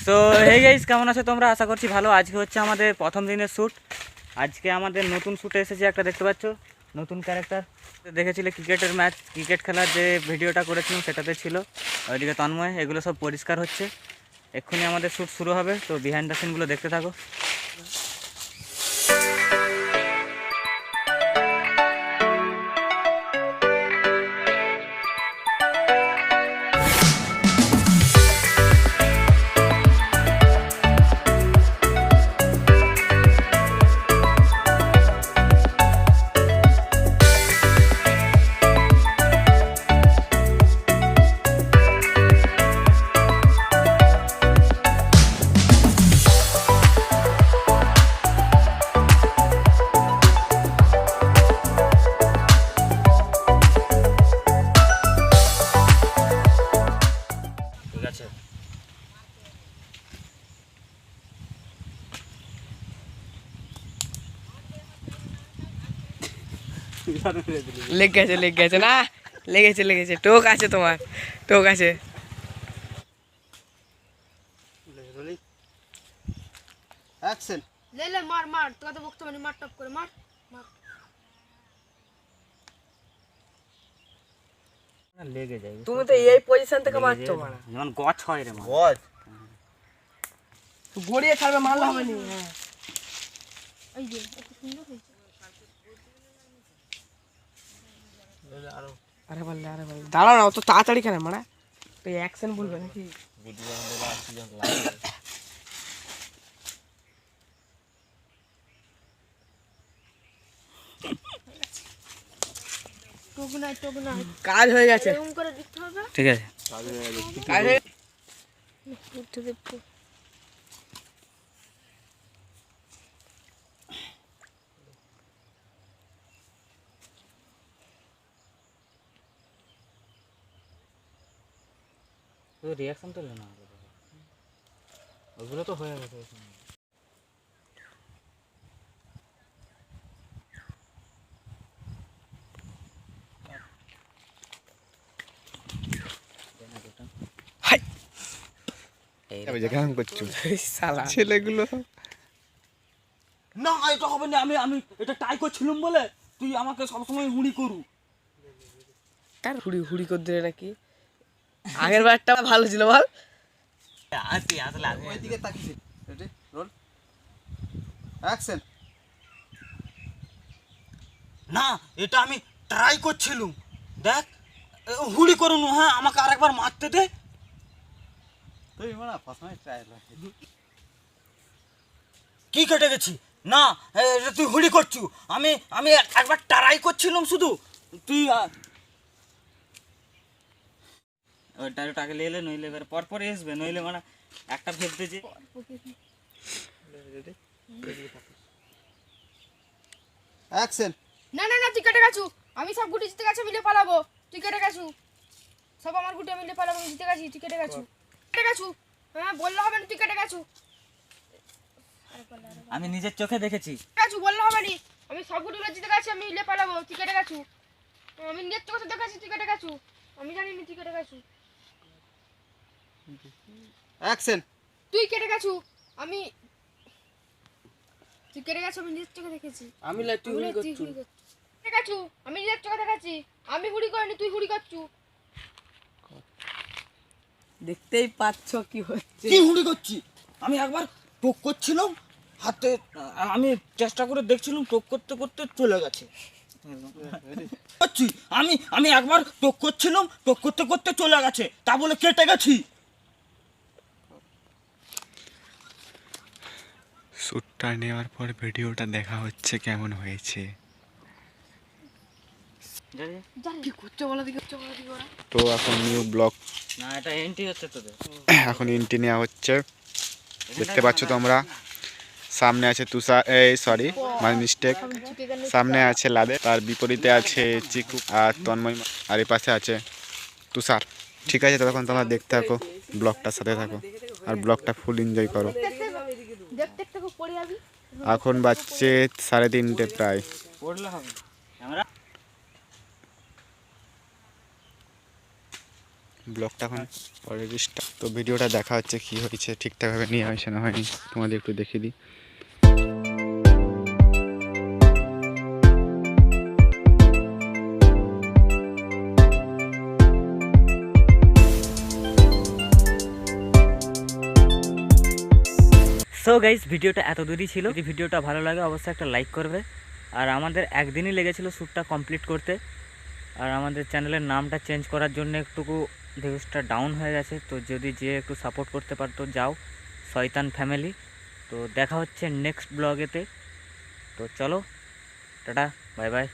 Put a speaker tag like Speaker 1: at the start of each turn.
Speaker 1: তো hey guys, কেমন আছো তোমরা? আশা করছি ভালো। আজকে হচ্ছে আমাদের প্রথম দিনের শ্যুট। আজকে আমাদের নতুন শ্যুটে এসেছে একটা, দেখতে পাচ্ছ নতুন ক্যারেক্টার। দেখেছিলে ক্রিকেটের ম্যাচ, ক্রিকেট খেলার যে ভিডিওটা করেছিলাম সেটাতে ছিল। ওইদিকে তন্ময়, এগুলো সব পরিষ্কার হচ্ছে। এক্ষুনি আমাদের শ্যুট শুরু হবে, তো বিহাইন্ড দ্য সিনগুলো দেখতে থাকো। ঠিক আছে,
Speaker 2: লেগেছে না, লেগেছে টোক আছে, তোমার টোক আছে।
Speaker 3: অ্যাকশন।
Speaker 4: ले ले मार मार तो कहते वक्त में मार टप करे मार मार
Speaker 1: লেগে যায়।
Speaker 2: তুমি তো এই পজিশন থেকে মারছো, মারা
Speaker 1: যেমন গছ হয় রে মা।
Speaker 3: ওয়াচ।
Speaker 2: গড়িয়ে ছাড়বে, মারলে হবে না। হ্যাঁ,
Speaker 4: এই যে এত সুন্দর হয়েছে।
Speaker 2: আরে বললে দাঁড়াও না, অত তাড়াতাড়ি কেন মারা? তো অ্যাকশন বলবে নাকি?
Speaker 4: टोक ना
Speaker 2: কাজ হয়ে গেছে,
Speaker 4: এরকম করে দিতে হবে।
Speaker 1: ঠিক আছে,
Speaker 2: কাজ হয়ে
Speaker 4: উঠে দেখো
Speaker 1: রিয়াকশন তো না, ওগুলো তো হয়ে গেছে।
Speaker 3: কেমন করছো
Speaker 2: শালা
Speaker 3: ছেলেগুলো?
Speaker 1: না, এটা হবে না। আমি আমি এটা ট্রাই করছিলাম বলে তুই আমাকে সবসময় হুড়ি করু।
Speaker 2: কার হুড়ি করে দিলে নাকি? আগের বারটা ভালো ছিল বল।
Speaker 1: আসি আসলে
Speaker 3: ওইদিকে তাকিয়ে রেডি রোল অ্যাকশন।
Speaker 1: না, এটা আমি ট্রাই করছিলাম। দেখ, হুড়ি করুন। হ্যাঁ, আমাকে আরেকবার মারতে দে।
Speaker 3: তুই মারা ফার্স্ট ট্রাই
Speaker 1: কি কেটে গেছি? না, এটা তুই হুড়ি করছু। আমি আমি একবার ট্রাই করছিলাম শুধু। তুই ডাইরেক্ট লেলে নইলে এবার পরপর আসবে, নইলে মানে একটা ভেবতে যে
Speaker 3: অ্যাকশন।
Speaker 4: না না না তুই কেটে গেছু। আমি সব গুটি জিতে গেছে, মিলে পালাবো। তুই কেটে গেছু, সব আমার গুটি মিলে পালাবো। আমি জিতে গেছি, তুই কেটে গেছু। কেটে গেছু, হ্যাঁ বললে হবে না তুই কেটে গেছু।
Speaker 1: আমি নিজের চোখে দেখেছি।
Speaker 4: গেছু বললে হবে না। আমি সব গুটি জিতে গেছি, আমি মিলে পালাবো। তুই কেটে গেছু, আমি নিজের চোখে দেখেছি তুই কেটে গেছু। আমি জানি না তুই কেটে গেছু।
Speaker 3: অ্যাকশন।
Speaker 4: তুই কেটে গেছু, আমি তুই কেটে গেছু, আমি নিজের চোখে দেখেছি।
Speaker 2: আমি লাই তুই হুড়ি করছু।
Speaker 4: কেটে গেছু, আমি নিজের চোখে দেখেছি। আমি হুড়ি করিনি, তুই হুড়ি করছু।
Speaker 2: দেখতেই পাচ্ছ কি হচ্ছে।
Speaker 1: কি হুড়ি করছি? আমি একবার টোক করছিলাম হাতে, আমি চেষ্টা করে দেখছিলাম, টোক করতে করতে চলে গেছে। আমি আমি একবার টোক করছিলাম, টোক করতে করতে চলে গেছে, তা বলে কেটে গেছি।
Speaker 5: শ্যুটটা নেওয়ার পর ভিডিওটা দেখা হচ্ছে কেমন হয়েছে।
Speaker 4: কি করছে বলা দিকে ওরা।
Speaker 5: তো এখন নিউ ব্লগ,
Speaker 1: না, এটা এন্ট্রি হচ্ছে তোদের।
Speaker 5: এখন ইন্টি নেওয়া হচ্ছে। দেখতে পাচ্ছ তোমরা, সামনে আছে তুষার, এই সরি মাই মিস্টেক, সামনে আছে লাদে, তার বিপরীতে আছে চিকু আর তন্ময়, আর এই পাশে আছে তুষার। ঠিক আছে, তখন তোমরা দেখতে থাকো, ব্লগটার সাথে থাকো আর ব্লগটা ফুল এনজয় করো।
Speaker 4: দেখতে দেখতে খুব পড়ে যাবি।
Speaker 5: এখন বাজছে 3:30 প্রায়।
Speaker 1: পড়লে হবে ক্যামেরা।
Speaker 5: ব্লগটা এখন অলরেডি তো ভিডিওটা দেখা হচ্ছে কি হয়েছে, ঠিকঠাকভাবে নিয়ে হয়েছে না হয়নি তোমাদের একটু দেখিয়ে দিই।
Speaker 1: সো গাইস, ভিডিওটা এত দূরই ছিল। যদি ভিডিওটা ভালো লাগে অবশ্যই একটা লাইক করবে। আর আমাদের একদিনই লেগেছিল শ্যুটটা কমপ্লিট করতে। আর আমাদের চ্যানেলের নামটা চেঞ্জ করার জন্য একটুকু ভিউজটা ডাউন হয়ে গেছে। তো যদি যে একটু সাপোর্ট করতে পারতো যাও, শয়তান ফ্যামিলি। তো দেখা হচ্ছে নেক্সট ব্লগেতে। তো চলো, টাটা, বাই বাই।